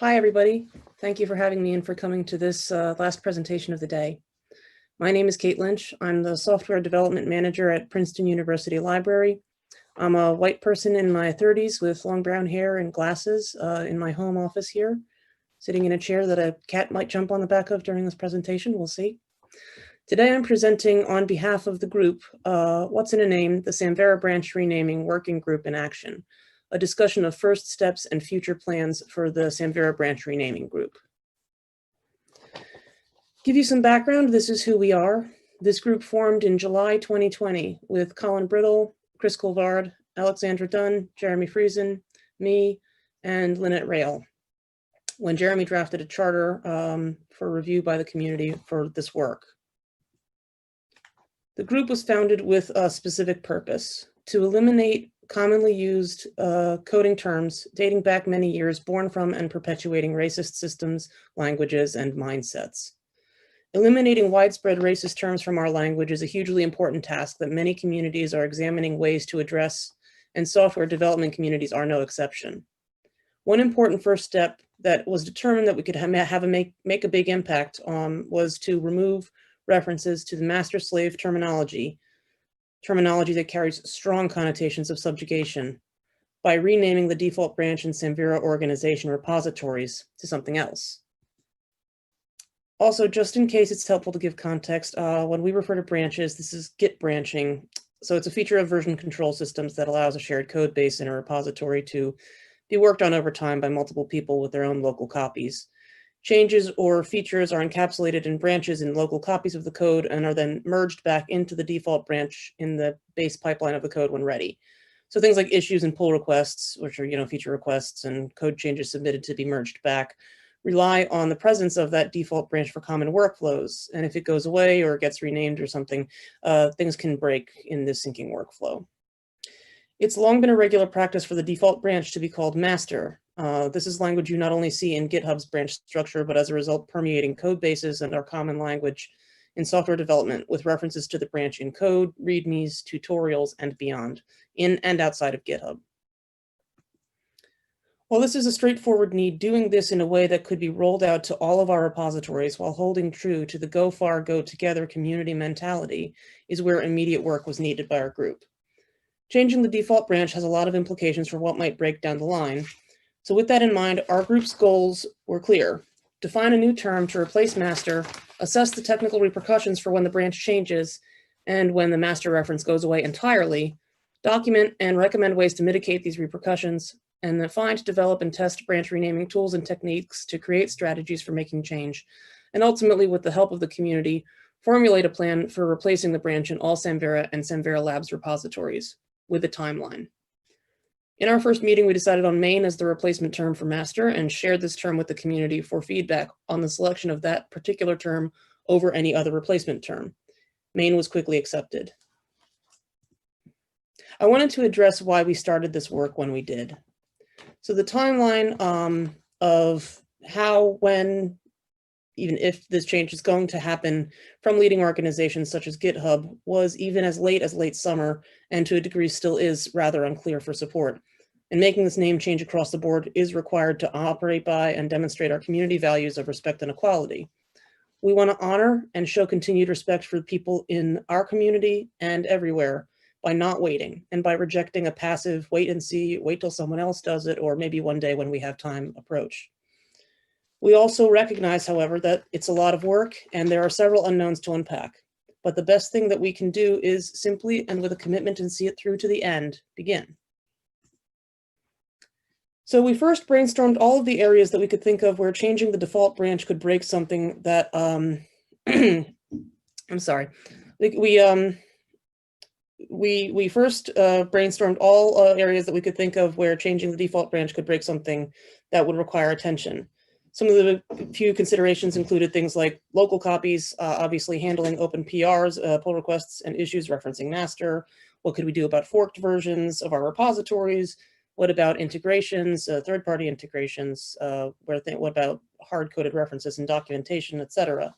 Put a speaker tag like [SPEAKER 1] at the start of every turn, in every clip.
[SPEAKER 1] Hi, everybody. Thank you for having me and for coming to this last presentation of the day. My name is Kate Lynch. I'm the Software Development Manager at Princeton University Library. I'm a white person in my 30s with long brown hair and glasses in my home office here, sitting in a chair that a cat might jump on the back of during this presentation. We'll see. Today, I'm presenting on behalf of the group, What's in a Name, the Samvera Branch Renaming Working Group in Action, a discussion of first steps and future plans for the Samvera Branch Renaming Group. Give you some background, this is who we are. This group formed in July 2020 with Colin Brittle, Chris Colvard, Alexandra Dunn, Jeremy Friesen, me, and Lynette Rail, when Jeremy drafted a charter for review by the community for this work. The group was founded with a specific purpose: to eliminate commonly used coding terms dating back many years, born from and perpetuating racist systems, languages, and mindsets. Eliminating widespread racist terms from our language is a hugely important task that many communities are examining ways to address, and software development communities are no exception. One important first step that was determined that we could make a big impact on was to remove references to the master-slave terminology that carries strong connotations of subjugation, by renaming the default branch and Samvera organization repositories to something else. Also, just in case it's helpful to give context, when we refer to branches, this is Git branching. So it's a feature of version control systems that allows a shared code base in a repository to be worked on over time by multiple people with their own local copies. Changes or features are encapsulated in branches in local copies of the code and are then merged back into the default branch in the base pipeline of the code when ready. So things like issues and pull requests, which are feature requests and code changes submitted to be merged back, rely on the presence of that default branch for common workflows. And if it goes away or gets renamed or something, things can break in this syncing workflow. It's long been a regular practice for the default branch to be called master. This is language you not only see in GitHub's branch structure, but as a result permeating code bases and our common language in software development, with references to the branch in code, readmes, tutorials, and beyond, in and outside of GitHub. While this is a straightforward need, doing this in a way that could be rolled out to all of our repositories while holding true to the go far, go together community mentality is where immediate work was needed by our group. Changing the default branch has a lot of implications for what might break down the line. So with that in mind, our group's goals were clear: define a new term to replace master, assess the technical repercussions for when the branch changes and when the master reference goes away entirely, document and recommend ways to mitigate these repercussions, and then find, develop, and test branch renaming tools and techniques to create strategies for making change, and ultimately, with the help of the community, formulate a plan for replacing the branch in all Samvera and Samvera Labs repositories, with a timeline. In our first meeting, we decided on main as the replacement term for master and shared this term with the community for feedback on the selection of that particular term over any other replacement term. Main was quickly accepted. I wanted to address why we started this work when we did. So the timeline of how, when, even if this change is going to happen from leading organizations such as GitHub was even as late summer, and to a degree still is rather unclear for support. And making this name change across the board is required to operate by and demonstrate our community values of respect and equality. We want to honor and show continued respect for the people in our community and everywhere by not waiting and by rejecting a passive wait and see, wait till someone else does it, or maybe one day when we have time approach. We also recognize, however, that it's a lot of work and there are several unknowns to unpack. But the best thing that we can do is simply, and with a commitment and see it through to the end, begin. So we first brainstormed all of the areas that we could think of where changing the default branch could break something that, I'm sorry. We first brainstormed all areas that we could think of where changing the default branch could break something that would require attention. Some of the few considerations included things like local copies, obviously handling open PRs, pull requests, and issues referencing master. What could we do about forked versions of our repositories? What about integrations, third-party integrations? What about hard-coded references and documentation, etc.?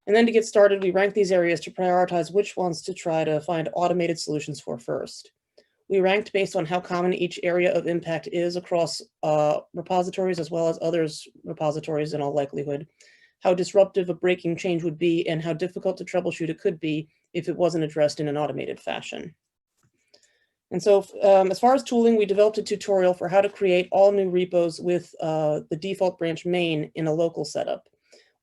[SPEAKER 1] And then to get started, we ranked these areas to prioritize which ones to try to find automated solutions for first. We ranked based on how common each area of impact is across repositories as well as others repositories in all likelihood, how disruptive a breaking change would be, and how difficult to troubleshoot it could be if it wasn't addressed in an automated fashion. And so as far as tooling, we developed a tutorial for how to create all new repos with the default branch main in a local setup.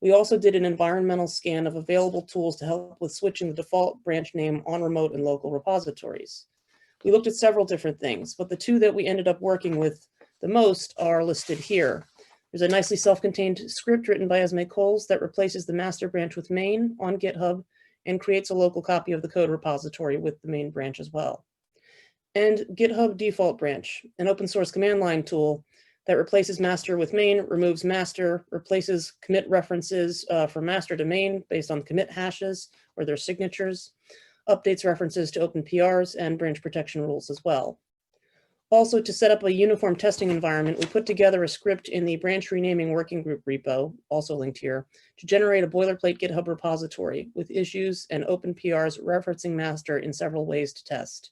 [SPEAKER 1] We also did an environmental scan of available tools to help with switching the default branch name on remote and local repositories. We looked at several different things, but the two that we ended up working with the most are listed here. There's a nicely self-contained script written by Esme Coles that replaces the master branch with main on GitHub and creates a local copy of the code repository with the main branch as well. And GitHub default branch, an open source command line tool that replaces master with main, removes master, replaces commit references from master to main based on commit hashes or their signatures, updates references to open PRs and branch protection rules as well. Also, to set up a uniform testing environment, we put together a script in the branch renaming working group repo, also linked here, to generate a boilerplate GitHub repository with issues and open PRs referencing master in several ways to test.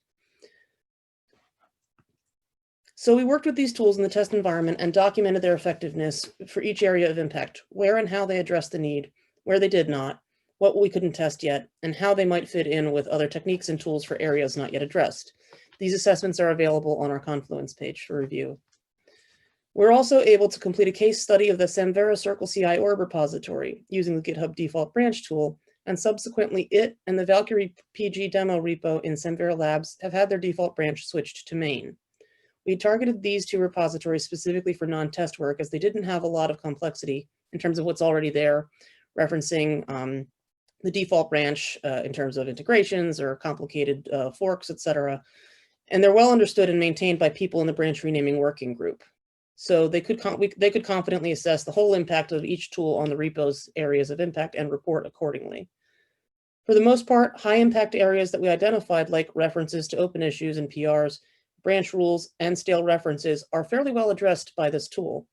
[SPEAKER 1] So we worked with these tools in the test environment and documented their effectiveness for each area of impact, where and how they addressed the need, where they did not, what we couldn't test yet, and how they might fit in with other techniques and tools for areas not yet addressed. These assessments are available on our Confluence page for review. We're also able to complete a case study of the Samvera Circle CI org repository using the GitHub default branch tool, and subsequently it and the Valkyrie PG demo repo in Samvera Labs have had their default branch switched to main. We targeted these two repositories specifically for non-test work as they didn't have a lot of complexity in terms of what's already there, referencing the default branch in terms of integrations or complicated forks, etc. And they're well understood and maintained by people in the branch renaming working group. So they could confidently assess the whole impact of each tool on the repo's areas of impact and report accordingly. For the most part, high impact areas that we identified, like references to open issues and PRs, branch rules, and stale references, are fairly well addressed by this tool.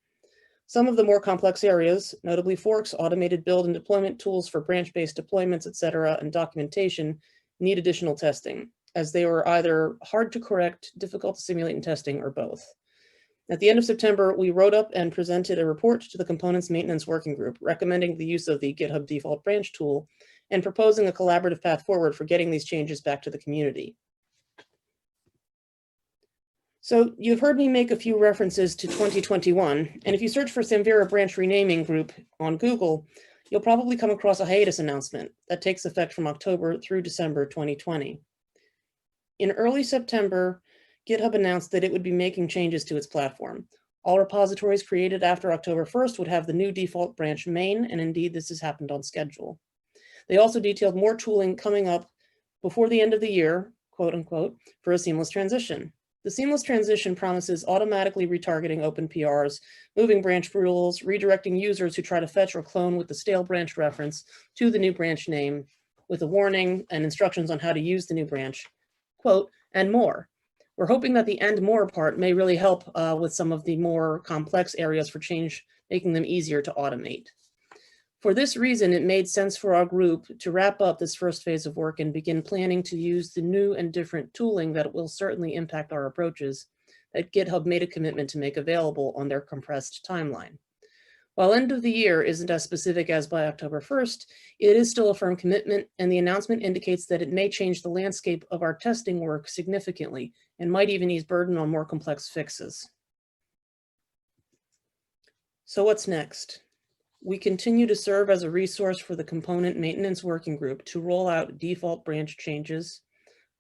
[SPEAKER 1] Some of the more complex areas, notably forks, automated build and deployment tools for branch-based deployments, etc., and documentation, need additional testing, as they were either hard to correct, difficult to simulate in testing, or both. At the end of September, we wrote up and presented a report to the Components Maintenance Working Group, recommending the use of the GitHub default branch tool and proposing a collaborative path forward for getting these changes back to the community. So you've heard me make a few references to 2021, and if you search for Samvera branch renaming group on Google, you'll probably come across a hiatus announcement that takes effect from October through December 2020. In early September, GitHub announced that it would be making changes to its platform. All repositories created after October 1st would have the new default branch main, and indeed this has happened on schedule. They also detailed more tooling coming up before the end of the year, quote unquote, for a seamless transition. The seamless transition promises automatically retargeting open PRs, moving branch rules, redirecting users who try to fetch or clone with the stale branch reference to the new branch name, with a warning and instructions on how to use the new branch, quote, and more. We're hoping that the and more part may really help with some of the more complex areas for change, making them easier to automate. For this reason, it made sense for our group to wrap up this first phase of work and begin planning to use the new and different tooling that will certainly impact our approaches that GitHub made a commitment to make available on their compressed timeline. While end of the year isn't as specific as by October 1st, it is still a firm commitment, and the announcement indicates that it may change the landscape of our testing work significantly and might even ease burden on more complex fixes. So what's next? We continue to serve as a resource for the Component Maintenance Working Group to roll out default branch changes,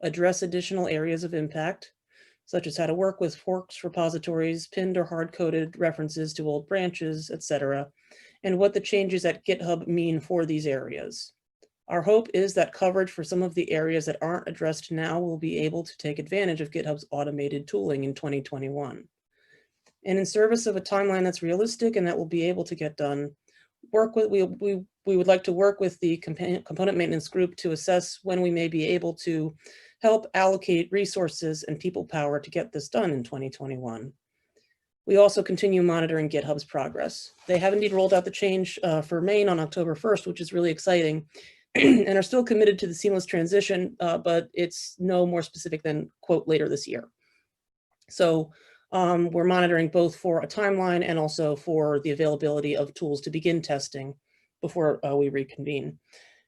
[SPEAKER 1] address additional areas of impact, such as how to work with forks repositories, pinned or hard-coded references to old branches, etc., and what the changes at GitHub mean for these areas. Our hope is that coverage for some of the areas that aren't addressed now will be able to take advantage of GitHub's automated tooling in 2021. And in service of a timeline that's realistic and that will be able to get done, we would like to work with the component maintenance group to assess when we may be able to help allocate resources and people power to get this done in 2021. We also continue monitoring GitHub's progress. They have indeed rolled out the change for main on October 1st, which is really exciting. and are still committed to the seamless transition, but it's no more specific than, quote, later this year. So we're monitoring both for a timeline and also for the availability of tools to begin testing before we reconvene.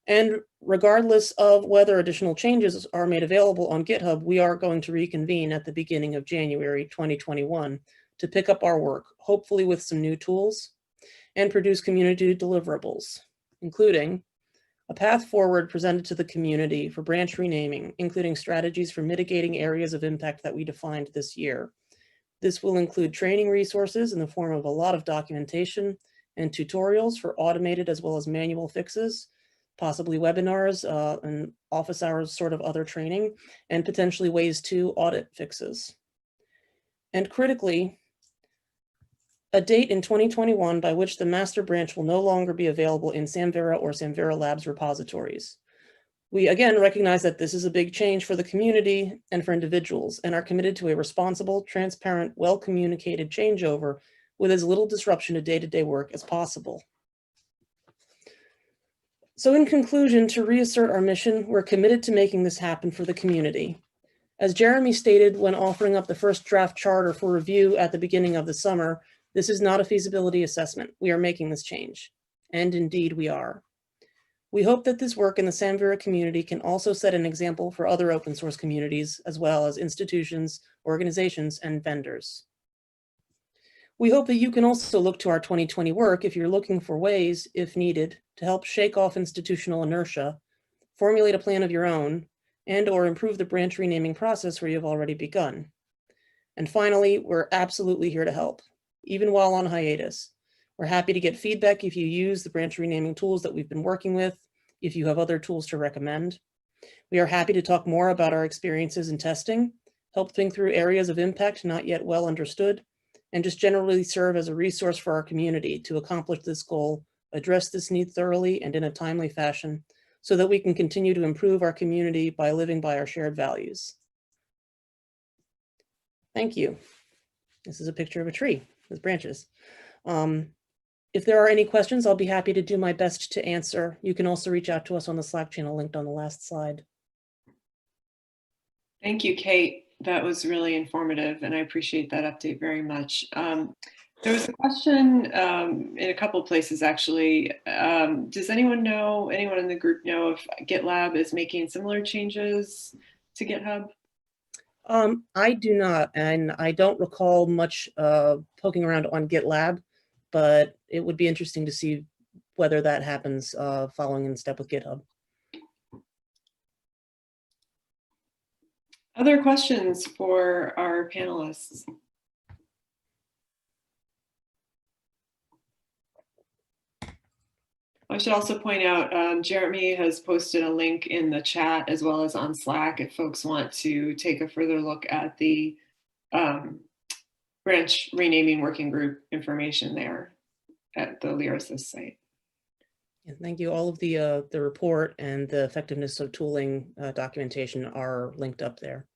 [SPEAKER 1] And regardless of whether additional changes are made available on GitHub, we are going to reconvene at the beginning of January 2021 to pick up our work, hopefully with some new tools, and produce community deliverables, including a path forward presented to the community for branch renaming, including strategies for mitigating areas of impact that we defined this year. This will include training resources in the form of a lot of documentation and tutorials for automated as well as manual fixes, possibly webinars and office hours sort of other training, and potentially ways to audit fixes. And critically, a date in 2021 by which the master branch will no longer be available in Samvera or Samvera Labs repositories. We again recognize that this is a big change for the community and for individuals, and are committed to a responsible, transparent, well-communicated changeover with as little disruption to day-to-day work as possible. So in conclusion, to reassert our mission, we're committed to making this happen for the community. As Jeremy stated when offering up the first draft charter for review at the beginning of the summer, this is not a feasibility assessment. We are making this change. And indeed we are. We hope that this work in the Samvera community can also set an example for other open source communities, as well as institutions, organizations, and vendors. We hope that you can also look to our 2020 work if you're looking for ways, if needed, to help shake off institutional inertia, formulate a plan of your own, and/or improve the branch renaming process where you've already begun. And finally, we're absolutely here to help, even while on hiatus. We're happy to get feedback if you use the branch renaming tools that we've been working with, if you have other tools to recommend. We are happy to talk more about our experiences in testing, help think through areas of impact not yet well understood, and just generally serve as a resource for our community to accomplish this goal, address this need thoroughly and in a timely fashion, so that we can continue to improve our community by living by our shared values. Thank you. This is a picture of a tree with branches. If there are any questions, I'll be happy to do my best to answer. You can also reach out to us on the Slack channel linked on the last slide.
[SPEAKER 2] Thank you, Kate. That was really informative, and I appreciate that update very much. There was a question in a couple of places, actually. Does anyone in the group know if GitLab is making similar changes to GitHub?
[SPEAKER 1] I do not, and I don't recall much poking around on GitLab, but it would be interesting to see whether that happens following in step with GitHub.
[SPEAKER 2] Other questions for our panelists? I should also point out, Jeremy has posted a link in the chat as well as on Slack if folks want to take a further look at the branch renaming working group information there at the Lyrasis site.
[SPEAKER 1] Yeah, thank you. All of the report and the effectiveness of tooling documentation are linked up there.